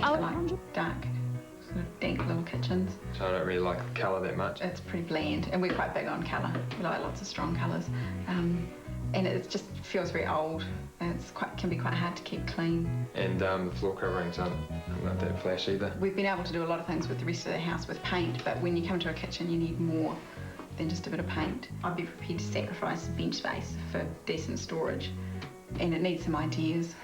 I like dark, sort of deep little kitchens. So I don't really like the colour that much. It's pretty bland, and we're quite big on colour. We like lots of strong colours. And it just feels very old, and it's can be quite hard to keep clean. And the floor coverings aren't not that flash either. We've been able to do a lot of things with the rest of the house with paint, but when you come to a kitchen, you need more than just a bit of paint. I'd be prepared to sacrifice bench space for decent storage, and it needs some ideas.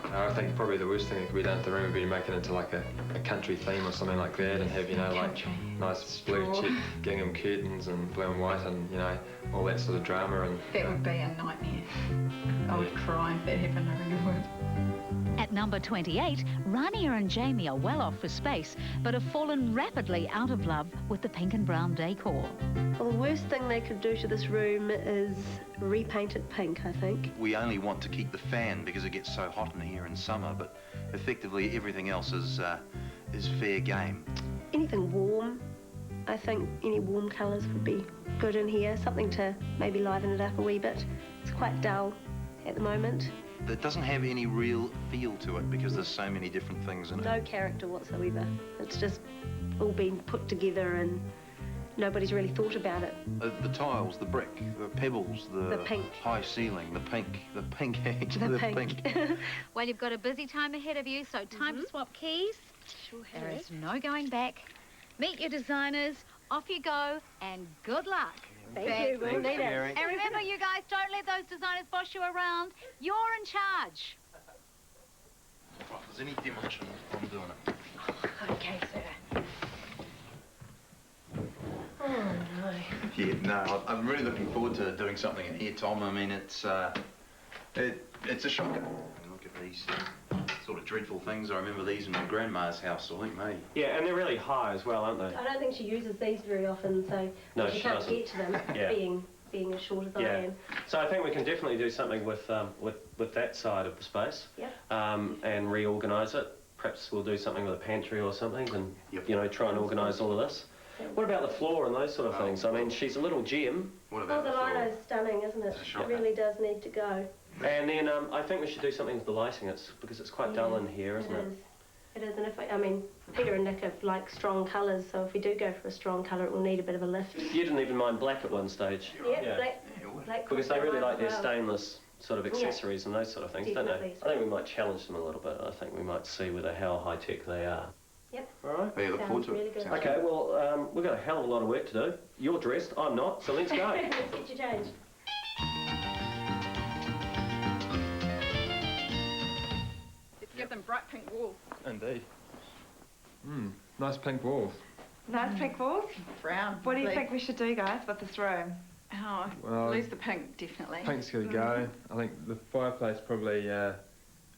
I think probably the worst thing that could be done to the room would be to make it into like a country theme or something like that, and have, you know, like nice blue check gingham curtains and blue and white, and, you know, all that sort of drama. And that would be a nightmare. I would cry if that happened, I really would. At number 28, Rania and Jamie are well off for space, but have fallen rapidly out of love with the pink and brown decor. Well, the worst thing they could do to this room is repaint it pink, I think. We only want to keep the fan because it gets so hot in here in summer, but effectively everything else is fair game. Anything warm, I think any warm colours would be good in here, something to maybe liven it up a wee bit. It's quite dull at the moment. It doesn't have any real feel to it because there's so many different things in it. No character whatsoever. It's just all been put together and nobody's really thought about it. The tiles, the brick, the pebbles, the pink, high ceiling, the pink edge, the pink. Well, you've got a busy time ahead of you, so time to swap keys. Sure has. There is no going back. Meet your designers, off you go, and good luck. Thank you, we'll need it. And remember, you guys, don't let those designers boss you around. You're in charge. Right, if there's any demolition, I'm doing it. Okay, sir. Oh, no. Yeah, no, I'm really looking forward to doing something in here, Tom. I mean, it's a shocker. Look at these sort of dreadful things. I remember these in my grandma's house, I think, maybe. Yeah, and they're really high as well, aren't they? I don't think she uses these very often, so no, she can't get to them, yeah. being as short as I am. So I think we can definitely do something with that side of the space. Yep. And reorganise it. Perhaps we'll do something with a pantry or something, and you know, try and organise all of this. What about the floor and those sort of things? I mean, she's a little gem. What about the lino's stunning, isn't it? It really does need to go. And then I think we should do something with the lighting. Because it's quite dull in here, isn't it? It is, and I mean, Peter and Nick have like strong colours, so if we do go for a strong colour, it will need a bit of a lift. You didn't even mind black at one stage. Yeah. Black because they really like their well. stainless sort of accessories and those sort of things, Definitely. don't they? I think we might challenge them a little bit. I think we might see how high-tech they are. Yep. All right. Yeah, look forward to really it. good. Okay, well, we've got a hell of a lot of work to do. You're dressed, I'm not, so let's go. Let's get you changed. Let's give them bright pink walls. Indeed. Nice pink walls. Nice pink walls? Brown. What do you think we should do, guys, with this room? Oh, Well, lose the pink, definitely. Pink's got to go. I think the fireplace probably,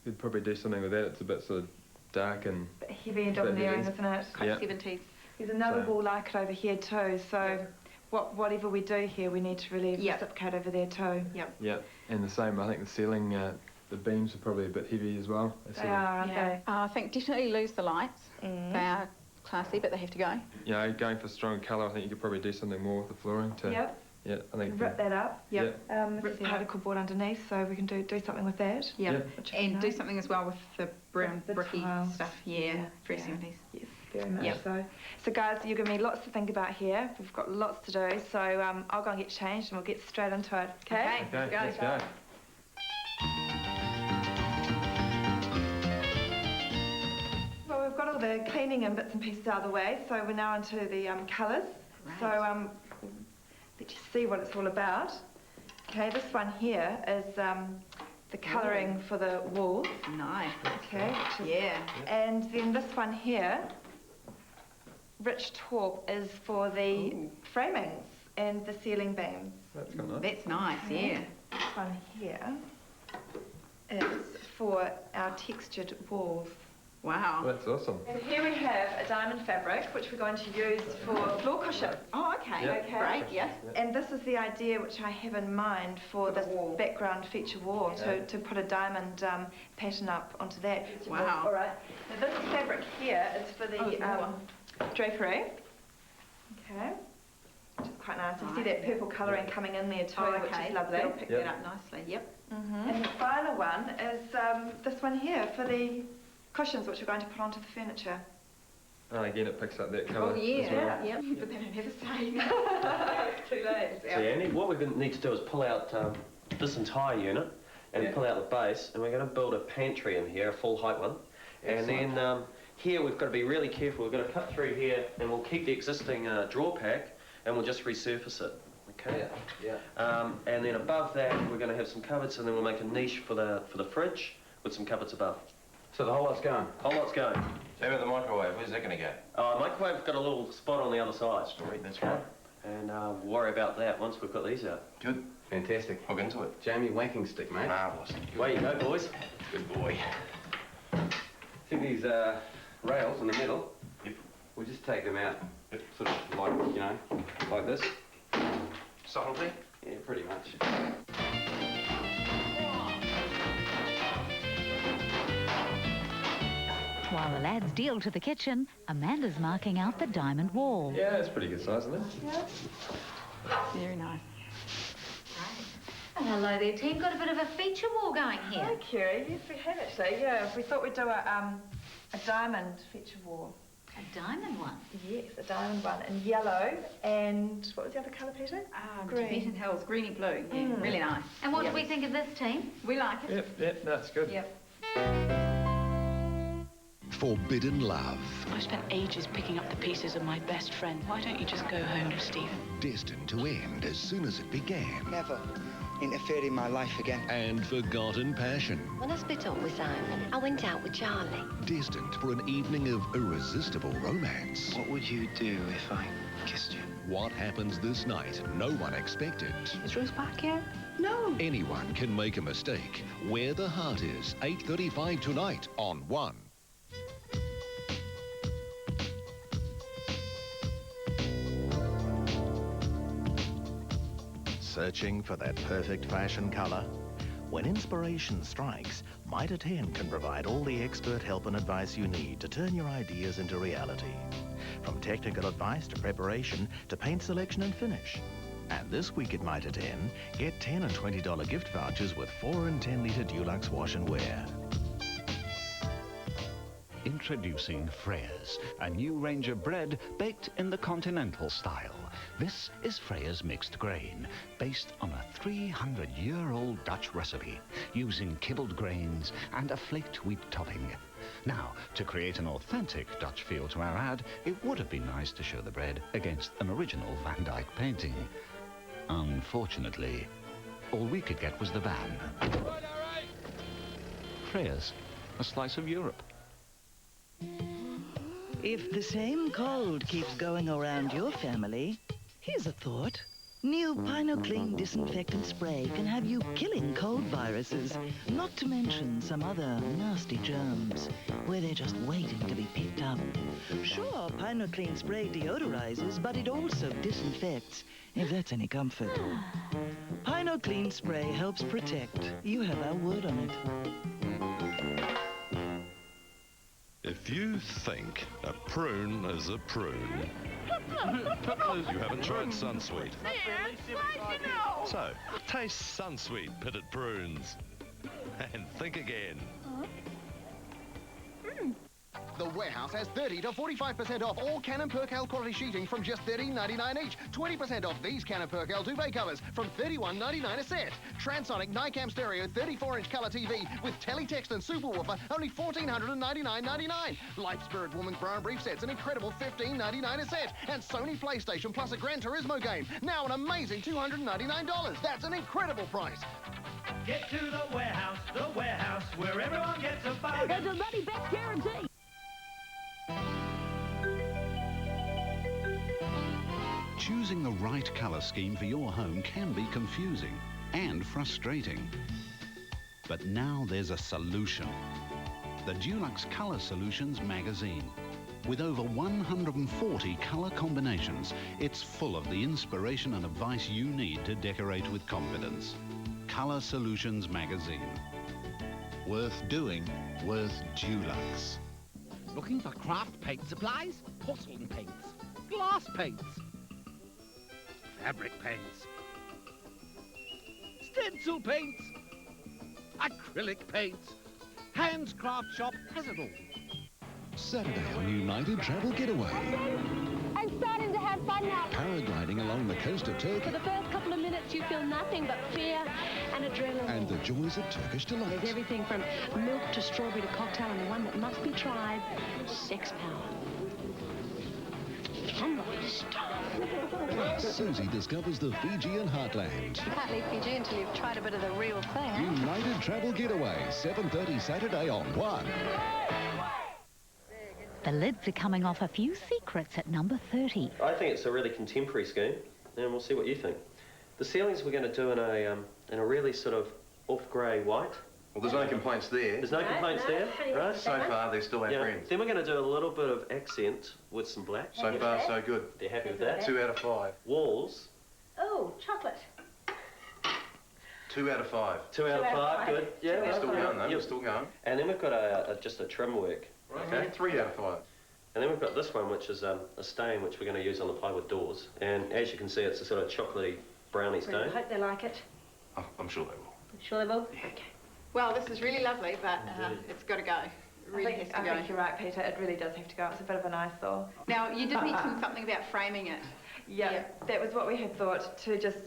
you'd probably do something with that. It's a bit sort of dark and... Bit heavy and domineering, isn't it? Quite Yep. 70s. There's another So- wall like it over here too, so whatever we do here, we need to really reciprocate over there too. Yep. And the same, I think the ceiling, the beams are probably a bit heavy as well. They are, aren't they? I think definitely lose the lights. They are classy, but they have to go. You know, going for strong colour, I think you could probably do something more with the flooring to... Yep. Yeah, I think... Rip that up. Yep. Rip the particle board underneath, so we can do something with that. Yeah. Which And is do nice. something as well with the brown The bricky tiles. stuff. Yeah, very 70s. Yes, very much Yep. so. So guys, you're giving me lots to think about here. We've got lots to do, so I'll go and get changed and we'll get straight into it. Okay? Okay, let's go. Well, we've got all the cleaning and bits and pieces out of the way, so we're now into the colours. Right. So let you see what it's all about. Okay, this one here is the colouring for the walls. Nice. Okay. And then this one here, rich taupe, is for the framings and the ceiling beams. That's quite nice. That's nice, yeah. This one here is for our textured walls. Wow. That's awesome. And here we have a diamond fabric, which we're going to use for floor cushion. Oh, okay. Yep. Okay. Great, yeah. And this is the idea which I have in mind for this background feature wall, to put a diamond pattern up onto that. Wow. All right. Now this fabric here is for the drapery. Okay. Which is quite nice. You see that purple colouring coming in there too, which is lovely. That'll pick that up nicely, yep. And the final one is this one here for the cushions which we're going to put onto the furniture. Oh, again, it picks up that colour Oh, yeah. as well. Yeah. But then I never say. It's too late. So Andy, what we're going to need to do is pull out this entire unit and pull out the base, and we're going to build a pantry in here, a full height one. And then here we've got to be really careful. We're going to cut through here, and we'll keep the existing drawer pack, and we'll just resurface it. Okay. Yeah. And then above that, we're going to have some cupboards, and then we'll make a niche for the fridge with some cupboards above. So the whole lot's going? Whole lot's going. How about the microwave? Where's that going to go? Microwave's got a little spot on the other side. Sweet, that's right. And we'll worry about that once we've got these out. Good. Fantastic. Hook into it. Jamie, wanking stick, mate. Marvellous. Away you go, boys. Good boy. See these rails in the middle? Yep. We'll just take them out, sort of like, you know, like this. Subtlety? Yeah, pretty much. While the lads deal to the kitchen, Amanda's marking out the diamond wall. Yeah, it's pretty good size, isn't it? Very nice. Hello there, team. Got a bit of a feature wall going here. Hi, Kerry. Yes, we have actually. Yeah, we thought we'd do a diamond feature wall. A diamond one. Yes, a diamond one in yellow. And what was the other colour, Peter? Green. Tibetan Hills, greeny blue. Yeah, really nice. And what do we think of this, team? We like it. Yep, that's good. Yep. Forbidden love. I spent ages picking up the pieces of my best friend. Why don't you just go home, Stephen? Destined to end as soon as it began. Never interfere in my life again. And forgotten passion. When I split up with Simon, I went out with Charlie. Destined for an evening of irresistible romance. What would you do if I kissed you? What happens this night no one expected. Is Ruth back yet? No. Anyone can make a mistake. Where the Heart Is, 8:35 tonight on 1. Searching for that perfect fashion colour? When inspiration strikes, Mitre 10 can provide all the expert help and advice you need to turn your ideas into reality. From technical advice to preparation to paint selection and finish. And this week at Mitre 10, get $10 and $20 gift vouchers with 4 and 10 litre Dulux wash and wear. Introducing Freya's, a new range of bread baked in the continental style. This is Freya's mixed grain, based on a 300-year-old Dutch recipe, using kibbled grains and a flaked wheat topping. Now, to create an authentic Dutch feel to our ad, it would have been nice to show the bread against an original Van Dyck painting. Unfortunately, all we could get was the van. Freya's, a slice of Europe. If the same cold keeps going around your family, here's a thought. New Pinoclean disinfectant spray can have you killing cold viruses, not to mention some other nasty germs, where they're just waiting to be picked up. Sure, Pinoclean spray deodorizes, but it also disinfects, if that's any comfort. Pinoclean spray helps protect. You have our word on it. If you think a prune is a prune, you haven't tried Sunsweet. So, taste Sunsweet pitted prunes. And think again. The Warehouse has 30 to 45% off all Canon Percal quality sheeting from just $13.99 each. 20% off these Canon Percal duvet covers from $31.99 a set. Transonic Nicam Stereo 34-inch colour TV with teletext and superwoofer, only $1,499.99. Life Spirit Woman's Bra and Brief sets, an incredible $15.99 a set. And Sony PlayStation plus a Gran Turismo game, now an amazing $299. That's an incredible price. Get to the warehouse, where everyone gets a bargain. There's a money back guarantee. Choosing the right colour scheme for your home can be confusing and frustrating. But now there's a solution. The Dulux Colour Solutions magazine. With over 140 colour combinations, it's full of the inspiration and advice you need to decorate with confidence. Colour Solutions magazine. Worth doing, worth Dulux. Looking for craft paint supplies? Porcelain paints, glass paints, fabric paints, stencil paints, acrylic paints. Hans Craft Shop has it all. Saturday on United Travel Getaway. I'm starting to have fun now. Paragliding along the coast of Turkey. For the first couple of minutes, you feel nothing but fear and adrenaline. And the joys of Turkish delight. There's everything from milk to strawberry to cocktail, and the one that must be tried, sex power. Susie discovers the Fijian heartland. You can't leave Fiji until you've tried a bit of the real thing. United Travel Getaway, 7:30 Saturday on 1. The lids are coming off a few secrets at number 30. I think it's a really contemporary scheme, and we'll see what you think. The ceilings we're going to do in a really sort of off-grey white. Well, there's no complaints there. There's no complaints there, right? So far, they're still our friends. Then we're going to do a little bit of accent with some black. So far, so good. They're happy with that? 2 out of 5. Walls. Oh, chocolate. 2 out of 5. 2 out of 5, good. Yeah, We're still going, though. Yep. We're still going. And then we've got just a trim work. Okay. 3 out of 5. And then we've got this one, which is a stain, which we're going to use on the plywood doors. And as you can see, it's a sort of chocolatey, brownie stain. I hope they like it. Oh, I'm sure they will. Sure they will? Okay. Well, this is really lovely, but it's got to go. It really has to go. I think you're right, Peter. It really does have to go. It's a bit of an eyesore. Now, you did mention something about framing it. Yeah, that was what we had thought, to just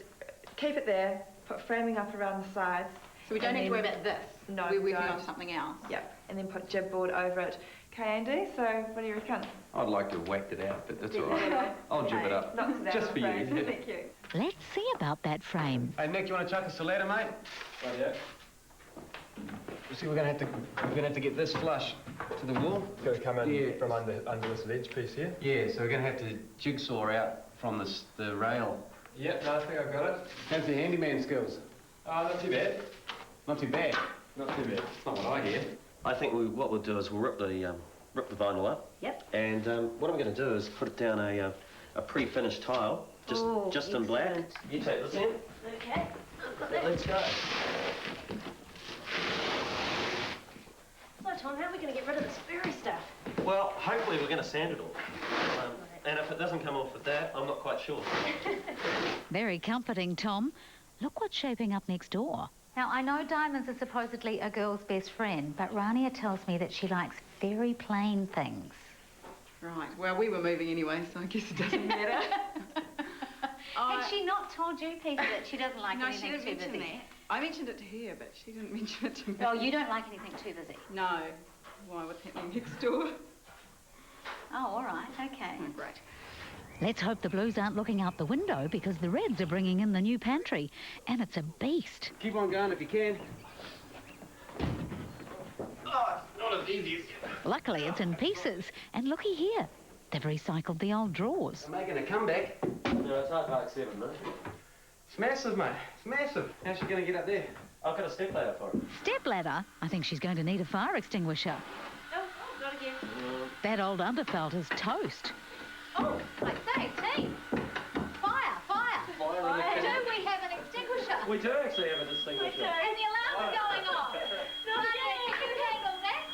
keep it there, put framing up around the sides. So we don't have to worry about this. No, we're we working don't. on something else. Yep, and then put jibboard over it. Okay, Andy, so what do you reckon? I'd like to have whacked it out, but that's all right. I'll jib it up. Not to that, Just for you. I'm afraid. Thank you. Let's see about that frame. Hey, Nick, you want to chuck us a ladder, mate? Right, yeah. You see, we're gonna have to get this flush to the wall. Got to come in from under this ledge piece here. Yeah, so we're gonna have to jigsaw out from the rail. Yep, no, I think I've got it. How's the handyman skills? Oh, not too bad. Not too bad. Not too bad. It's not what I hear. I think what we'll do is we'll rip the vinyl up. Yep. And what I'm going to do is put it down a pre-finished tile, just in black. You take this in. Okay. I've got that. Let's go. So, Tom, how are we going to get rid of this furry stuff? Well, hopefully we're going to sand it all. And if it doesn't come off with that, I'm not quite sure. Very comforting, Tom. Look what's shaping up next door. Now, I know diamonds are supposedly a girl's best friend, but Rania tells me that she likes very plain things. Right. Well, we were moving anyway, so I guess it doesn't matter. Had she not told you, Peter, that she doesn't like anything too busy? That. I mentioned it to her, but she didn't mention it to me. Oh, you don't like anything too busy? No. Why? What's happening next door? Oh, all right. Okay. Oh, great. Let's hope the Blues aren't looking out the window, because the Reds are bringing in the new pantry, and it's a beast. Keep on going if you can. Oh, it's not as easy as... Luckily, it's in pieces, and looky here. They've recycled the old drawers. I'm making a comeback. No, it's hard like 7, mate. It's massive, mate. It's massive. How's she going to get up there? I've got a step ladder for it. Step ladder? I think she's going to need a fire extinguisher. Oh, not again. That old underfelt is toast. Oh, I say, team. Fire, fire. Do we have an extinguisher? We do actually have a extinguisher. And the alarm's going off. Rania, can you handle that?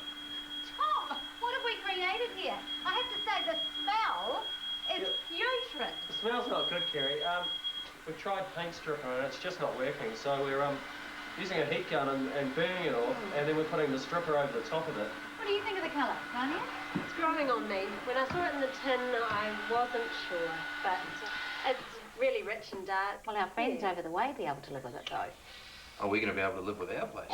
Tom, what have we created here? I have to say, the smell is putrid. The smell's not good, Kerry. We've tried paint stripper and it's just not working, so we're using a heat gun and burning it off, and then we're putting the stripper over the top of it. What do you think of the colour, Rania? It's growing on me. When I saw it in the tin, I wasn't sure, but it's really rich and dark. Well, our friends over the way will be able to live with it, though. Are we going to be able to live with our place?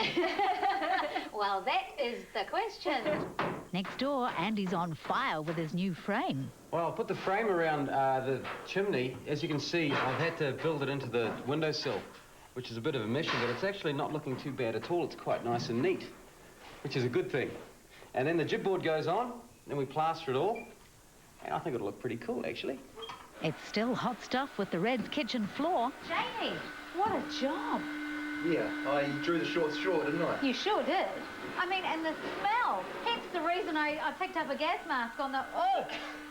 Well, that is the question. Next door, Andy's on fire with his new frame. Well, I'll put the frame around the chimney. As you can see, I've had to build it into the windowsill, which is a bit of a mission, but it's actually not looking too bad at all. It's quite nice and neat, which is a good thing. And then the jibboard goes on, then we plaster it all, and I think it'll look pretty cool, actually. It's still hot stuff with the Reds' kitchen floor. Jamie, what a job. Yeah, I drew the short straw, didn't I? You sure did. I mean, and the smell. Hence the reason I picked up a gas mask on the... Oh!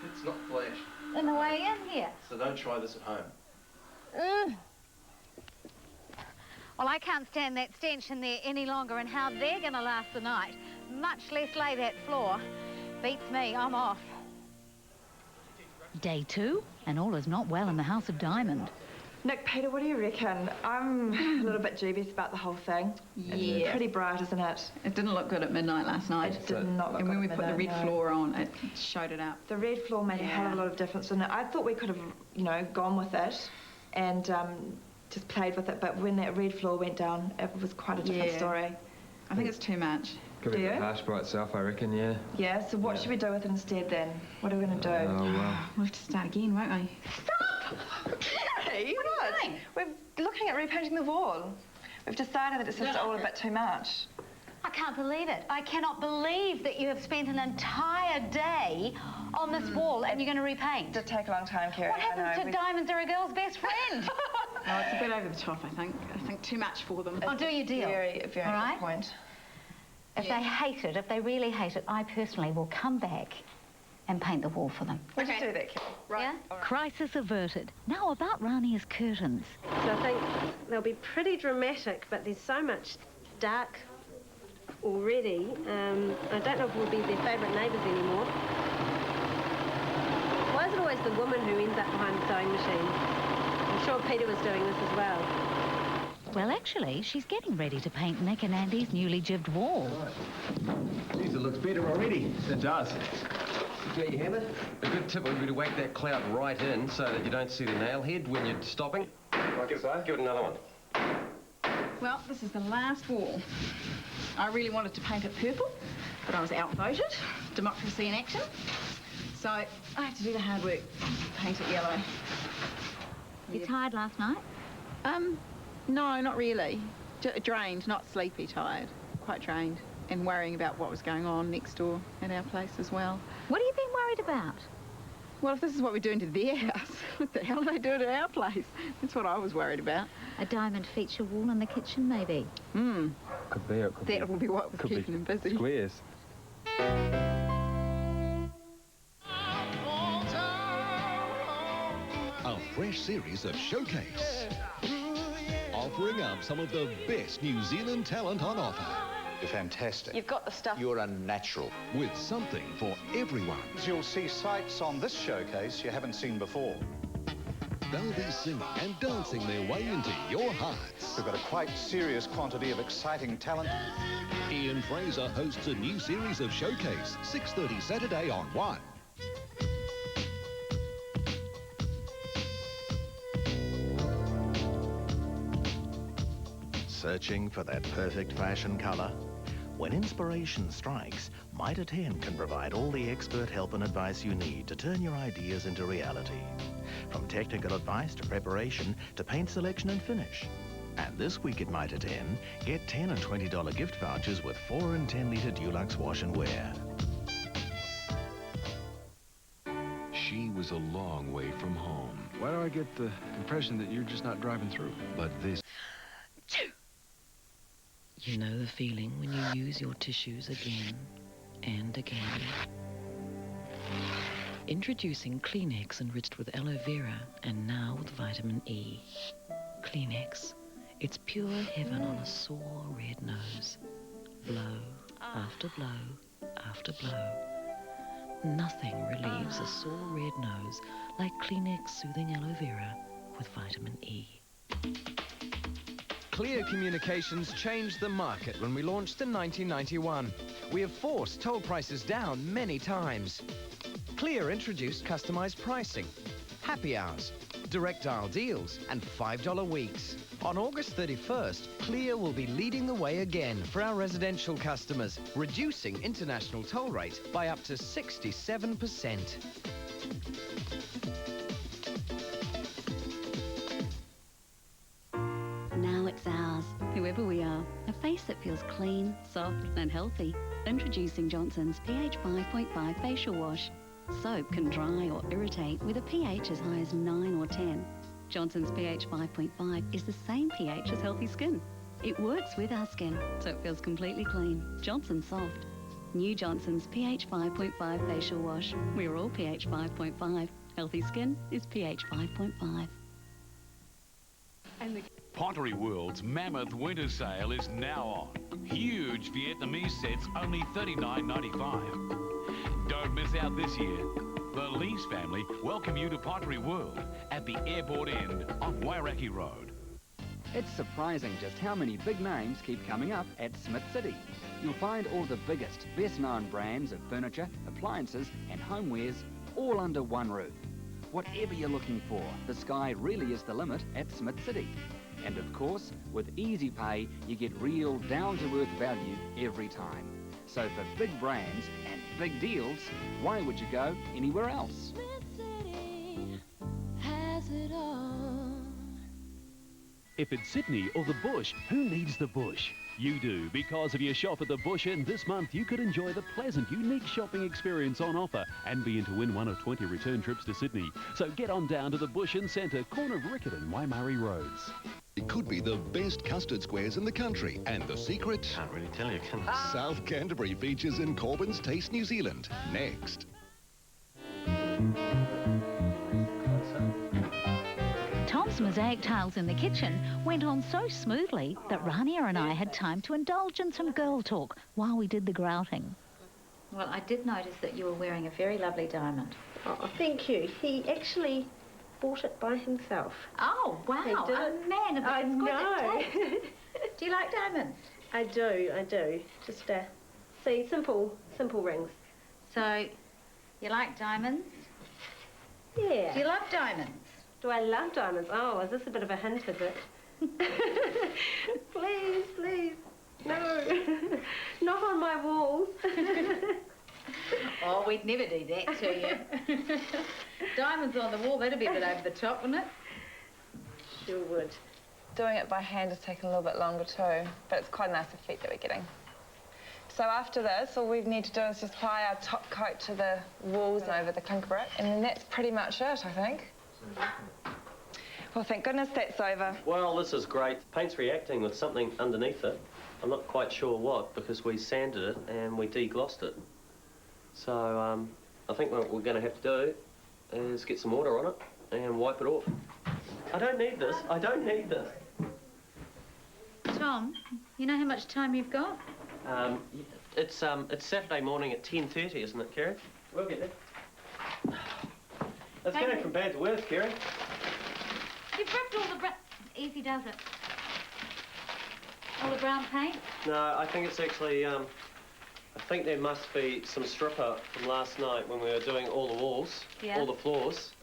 It's not flash. On the way in here. So don't try this at home. Well, I can't stand that stench in there any longer, and how they're going to last the night, much less lay that floor. Beats me. I'm off. Day 2, and all is not well in the House of Diamond. Nick, Peter, what do you reckon? I'm a little bit dubious about the whole thing. Yeah. It's pretty bright, isn't it? It didn't look good at midnight last night. It did not look And good when we at put the midnight, red no. floor on, it showed it up. The red floor made a hell of a lot of difference, didn't it? I thought we could have, you know, gone with it and just played with it, but when that red floor went down, it was quite a different story. I think it's too much. Could be Do a bit you? harsh by itself, I reckon, yeah. Yeah, so what should we do with it instead then? What are we going to do? Oh, well. We'll have to start again, won't we? Hey, what? We're looking at repainting the wall. We've decided that it's just all a bit too much. I can't believe it. I cannot believe that you have spent an entire day on this wall and you're going to repaint. It did take a long time, Kerry. What happens to diamonds are a girl's best friend? No, it's a bit over the top, I think. I think too much for them. I'll do your deal. Very, very all right? good point. If they hate it, if they really hate it, I personally will come back and paint the wall for them. We'll just do that, Kerry. Right. Yeah? Crisis averted. Now about Rania's curtains. So I think they'll be pretty dramatic, but there's so much dark already. I don't know if we'll be their favourite neighbours anymore. Why is it always the woman who ends up behind the sewing machine? I'm sure Peter was doing this as well. Well, actually, she's getting ready to paint Nick and Andy's newly jibbed wall. Geez, it looks better already. It does. You got your hammer? A good tip would be to whack that cloud right in so that you don't see the nail head when you're stopping. Give it another one. Well, this is the last wall. I really wanted to paint it purple, but I was outvoted. Democracy in action. So I have to do the hard work, paint it yellow. You tired last night? No, not really. Drained, not sleepy tired. Quite drained. And worrying about what was going on next door at our place as well. What have you been worried about? Well, if this is what we're doing to their house, what the hell are they doing at our place? That's what I was worried about. A diamond feature wall in the kitchen, maybe? Could be, it could That will be what was keeping them busy. Squares. A fresh series of Showcase. Offering up some of the best New Zealand talent on offer. You're fantastic. You've got the stuff. You're a natural. With something for everyone. You'll see sights on this showcase you haven't seen before. They'll be singing and dancing their way into your hearts. We've got a quite serious quantity of exciting talent. Ian Fraser hosts a new series of Showcase, 6:30 Saturday on 1. Searching for that perfect fashion colour? When inspiration strikes, Mitre 10 can provide all the expert help and advice you need to turn your ideas into reality. From technical advice to preparation to paint selection and finish. And this week at Mitre 10, get $10 and $20 gift vouchers with 4 and 10 litre Dulux wash and wear. She was a long way from home. Why do I get the impression that you're just not driving through? But this... You know the feeling when you use your tissues again and again. Introducing Kleenex enriched with aloe vera and now with vitamin E. Kleenex. It's pure heaven on a sore red nose. Blow after blow after blow. Nothing relieves a sore red nose like Kleenex soothing aloe vera with vitamin E. Clear Communications changed the market when we launched in 1991. We have forced toll prices down many times. Clear introduced customized pricing, happy hours, direct dial deals, and $5 weeks. On August 31st, Clear will be leading the way again for our residential customers, reducing international toll rates by up to 67%. Now it's ours, whoever we are. A face that feels clean, soft and healthy. Introducing Johnson's pH 5.5 facial wash. Soap can dry or irritate with a pH as high as 9 or 10. Johnson's pH 5.5 is the same pH as healthy skin. It works with our skin, so it feels completely clean. Johnson's Soft. New Johnson's pH 5.5 facial wash. We're all pH 5.5. Healthy skin is pH 5.5. Pottery World's mammoth winter sale is now on. Huge Vietnamese sets, only $39.95. Don't miss out this year. The Lees family welcome you to Pottery World at the airport end of Wairaki Road. It's surprising just how many big names keep coming up at Smith City. You'll find all the biggest, best-known brands of furniture, appliances and homewares all under one roof. Whatever you're looking for, the sky really is the limit at Smith City. And of course, with Easy Pay, you get real down-to-earth value every time. So for big brands and big deals, why would you go anywhere else? If it's Sydney or the Bush, who needs the Bush? You do, because if you shop at the Bush Inn this month, you could enjoy the pleasant, unique shopping experience on offer and be in to win one of 20 return trips to Sydney. So get on down to the Bush Inn Centre, corner of Rickett and Waimari Roads. It could be the best custard squares in the country, and the secret... Can't really tell you, can I? South Canterbury features in Corbyn's Taste New Zealand. Next. Tom's mosaic tiles in the kitchen went on so smoothly that Rania and I had time to indulge in some girl talk while we did the grouting. Well, I did notice that you were wearing a very lovely diamond. Oh, thank you. He actually bought it by himself. Oh, wow. He did A man of exquisite taste. Do you like diamonds? I do. Just, see, simple rings. So, you like diamonds? Yeah. Do you love diamonds? Do I love diamonds? Oh, is this a bit of a hint, is it? Please. No. Not on my walls. Oh, we'd never do that to you. Diamonds on the wall, that'd be a bit over the top, wouldn't it? Sure would. Doing it by hand has taken a little bit longer too, but it's quite a nice effect that we're getting. So after this, all we need to do is just apply our top coat to the walls and over the clinker brick, and then that's pretty much it, I think. Well, thank goodness that's over. Well, this is great. Paint's reacting with something underneath it. I'm not quite sure what, because we sanded it and we deglossed it. So, I think what we're going to have to do is get some water on it and wipe it off. I don't need this. Tom, you know how much time you've got? It's Saturday morning at 10:30, isn't it, Kerry? We'll get there. It's going from bad to worse, Kerry. You've ripped all the brown... Easy does it. All the brown paint? No, I think it's actually, I think there must be some stripper from last night when we were doing all the walls, all the floors.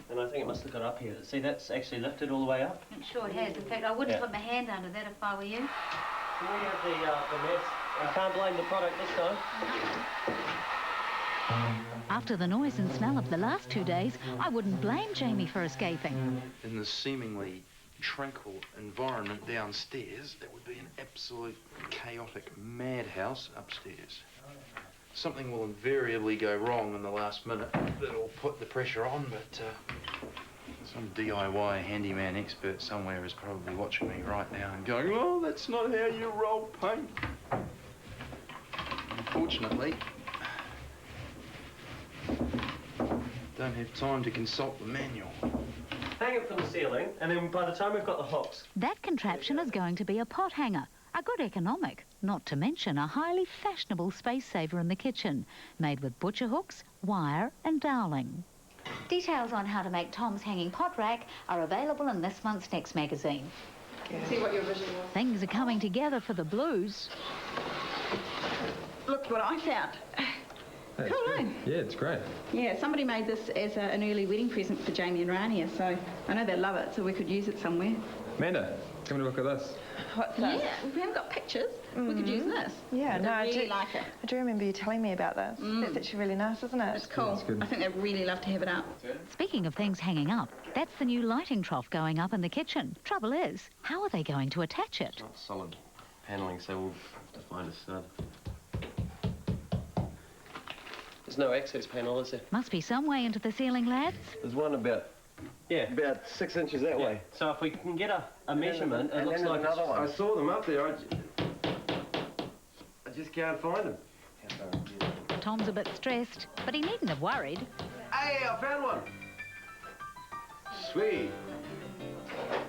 And I think it must have got up here. See, that's actually lifted all the way up? It sure has. In fact, I wouldn't put my hand under that if I were you. Can we have the mess? I can't blame the product this time. After the noise and smell of the last 2 days, I wouldn't blame Jamie for escaping. In the seemingly tranquil environment downstairs, it would be an absolute chaotic madhouse upstairs. Something will invariably go wrong in the last minute that'll put the pressure on, but some DIY handyman expert somewhere is probably watching me right now and going, oh, that's not how you roll paint. Unfortunately, don't have time to consult the manual. Hang it from the ceiling, and then by the time we've got the hooks... That contraption is going to be a pot hanger. A good economic, not to mention a highly fashionable space saver in the kitchen, made with butcher hooks, wire and doweling. Details on how to make Tom's hanging pot rack are available in this month's Next magazine. See what your vision was. Things are coming together for the Blues. Look what I found. Hey, Cool, eh? Yeah, it's great. Yeah, somebody made this as an early wedding present for Jamie and Rania, so I know they love it, so we could use it somewhere. Amanda, come and look at this. What's this? Yeah, we haven't got pictures. We could use this. Yeah, no, I really like it. I do remember you telling me about this. It's actually really nice, isn't it? It's cool. I think they'd really love to have it up. Speaking of things hanging up, that's the new lighting trough going up in the kitchen. Trouble is, how are they going to attach it? It's not solid panelling, so we'll have to find a stud. There's no access panel, is there? Must be some way into the ceiling, lads. There's one about 6 inches that way. So if we can get a measurement, it looks like another one. I saw them up there. I just can't find them. Tom's a bit stressed, but he needn't have worried. Hey, I found one. Sweet.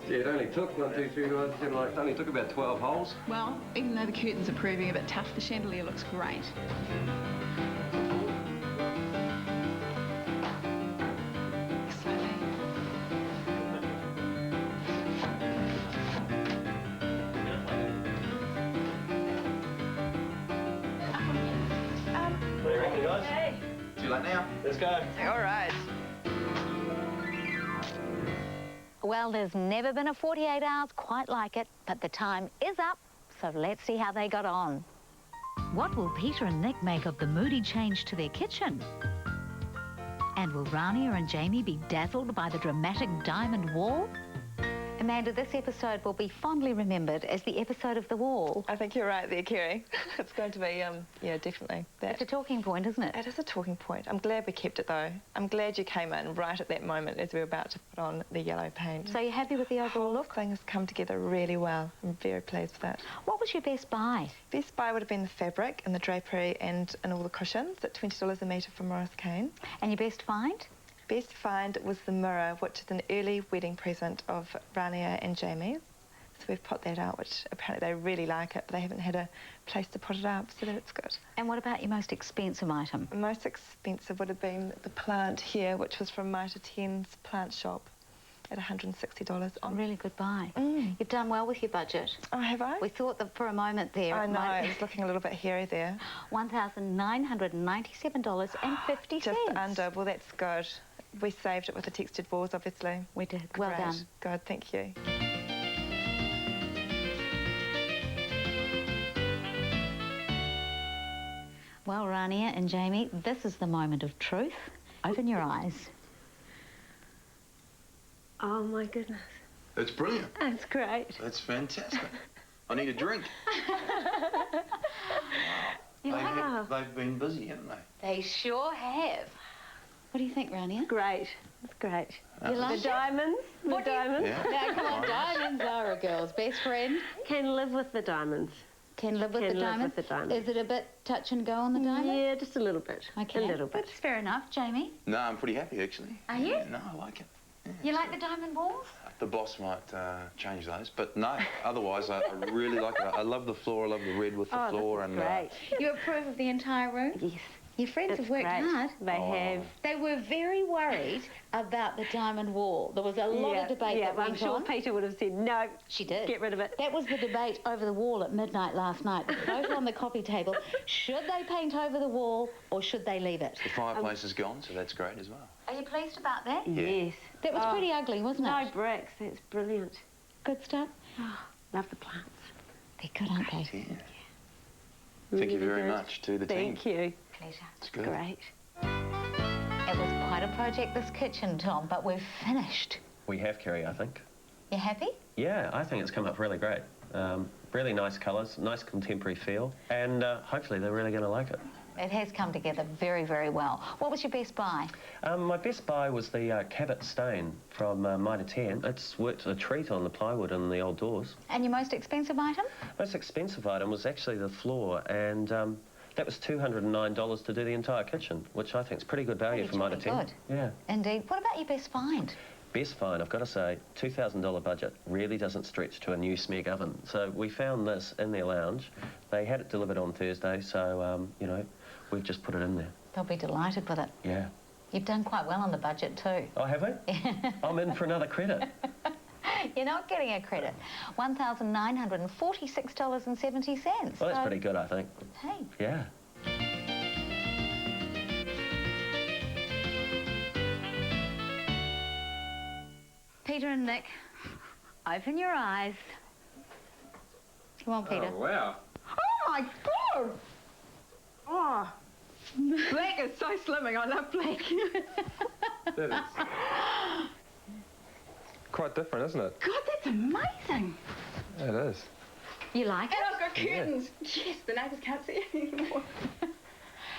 Yeah, it only took 1, 2, 3, 4, 5, it only took about 12 holes. Well, even though the curtains are proving a bit tough, the chandelier looks great. Start now. Let's go. All right. Well, there's never been a 48 hours quite like it, but the time is up, so let's see how they got on. What will Peter and Nick make of the moody change to their kitchen? And will Rania and Jamie be dazzled by the dramatic diamond wall? Amanda, this episode will be fondly remembered as the episode of The Wall. I think you're right there, Kerry. It's going to be, yeah, definitely. It's a talking point, isn't it? It is a talking point. I'm glad we kept it, though. I'm glad you came in right at that moment as we were about to put on the yellow paint. So you're happy with the overall look? The whole thing has come together really well. I'm very pleased with that. What was your best buy? Best buy would have been the fabric and the drapery and all the cushions at $20 a metre from Morris Kane. And your best find? Best find was the mirror, which is an early wedding present of Rania and Jamie. So we've put that out, which apparently they really like it, but they haven't had a place to put it up, so that's good. And what about your most expensive item? The most expensive would have been the plant here, which was from Mitre 10's plant shop at $160. Oh, really good buy. You've done well with your budget. Oh, have I? We thought that for a moment there... I know, it was looking a little bit hairy there. $1,997.50. Just under. Well, that's good. We saved it with the textured walls, obviously. We did. Well Great. done. Good, thank you. Well, Rania and Jamie, this is the moment of truth. Open your eyes. Oh, my goodness. It's brilliant. That's great. That's fantastic. I need a drink. Wow. They've been busy, haven't they? They sure have. What do you think, Rania? Great. That's great. You like the diamonds? What the diamonds? Yeah. Now, come on, diamonds are a girl's best friend. Can live with the diamonds. Can live with Can the live diamonds? with the diamonds. Is it a bit touch and go on the diamond? Yeah, just a little bit. Okay. A little bit. That's fair enough. Jamie? No, I'm pretty happy, actually. Are you? Yeah, no, I like it. Yeah, You like the diamond walls? The boss might change those, but no, otherwise I really like it. I love the floor, I love the red with the floor. This is and great. You approve of the entire room? Yes. Your friends It's have worked great. hard. They have. They were very worried about the diamond wall. There was a lot of debate that went I'm sure on. Peter would have said, no. She did. Get rid of it. That was the debate over the wall at midnight last night. Both on the coffee table. Should they paint over the wall or should they leave it? The fireplace is gone, so that's great as well. Are you pleased about that? Yes. That was pretty ugly, wasn't No it? bricks. That's brilliant. Good stuff. Oh, love the plants. They're good, aren't they? Yeah. Thank you very much to the team. Thank you. Pleasure. It's good. Great. It was quite a project, this kitchen, Tom, but we've finished. We have, Kerry, I think. You happy? Yeah, I think it's come up really great. Really nice colours, nice contemporary feel, and hopefully they're really going to like it. It has come together very, very well. What was your best buy? My best buy was the Cabot stain from Mitre 10. It's worked a treat on the plywood and the old doors. And your most expensive item? Most expensive item was actually the floor, and that was $209 to do the entire kitchen, which I think is pretty good value for Mitre 10. Good. Yeah. Indeed. What about your best find? Best find, I've got to say, $2,000 budget really doesn't stretch to a new Smeg oven. So we found this in their lounge. They had it delivered on Thursday, so, you know, we've just put it in there. They'll be delighted with it. Yeah. You've done quite well on the budget too. Oh, have we? I'm in for another credit. You're not getting a credit. $1,946.70. Well, that's pretty good, I think. Hey. Yeah. Peter and Nick, open your eyes. Come on, Peter. Oh, wow. Oh my God! Oh, black is so slimming. I love black. That is quite different, isn't it? God, that's amazing. It is. You like it? And I've got curtains. Yes, the neighbours can't see it anymore.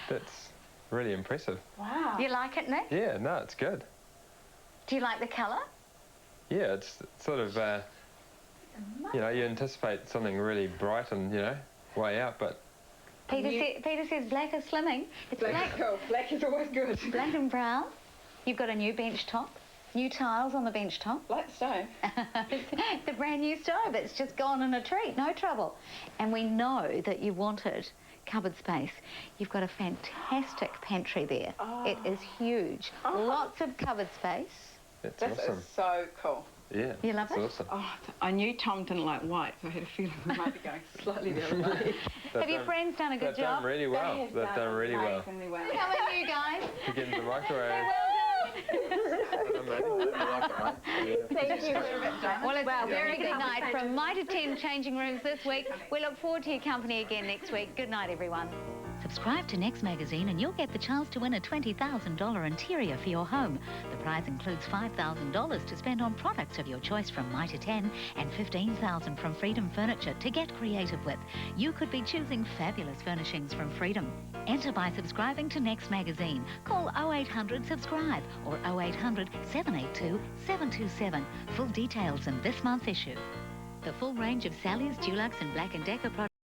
That's really impressive. Wow. You like it, Nick? Yeah, no, it's good. Do you like the colour? Yeah, it's sort of, you know, you anticipate something really bright and, you know, way out, but... Peter says black is slimming. It's Black is cool. Black is always good. Black and brown. You've got a new bench top. New tiles on the bench top. Like stove. The brand new stove. It's just gone in a treat. No trouble. And we know that you wanted cupboard space. You've got a fantastic pantry there. Oh. It is huge. Lots of cupboard space. That's This awesome. is so cool. Yeah. You love it? Awesome. Oh, I knew Tom didn't like white, so I had a feeling we might be going slightly the other way. Have your friends done a good They've job? done really well. They've done really well. Amazingly well. How about you guys? To get into the microwave. Thank you. Well, it's a very good night from Mitre 10 changing rooms this week. We look forward to your company again next week. Good night, everyone. Subscribe to Next Magazine and you'll get the chance to win a $20,000 interior for your home. The prize includes $5,000 to spend on products of your choice from Mitre 10 and $15,000 from Freedom Furniture to get creative with. You could be choosing fabulous furnishings from Freedom. Enter by subscribing to Next Magazine. Call 0800 subscribe or 0800 782 727. Full details in this month's issue. The full range of Sally's, Dulux and Black & Decker products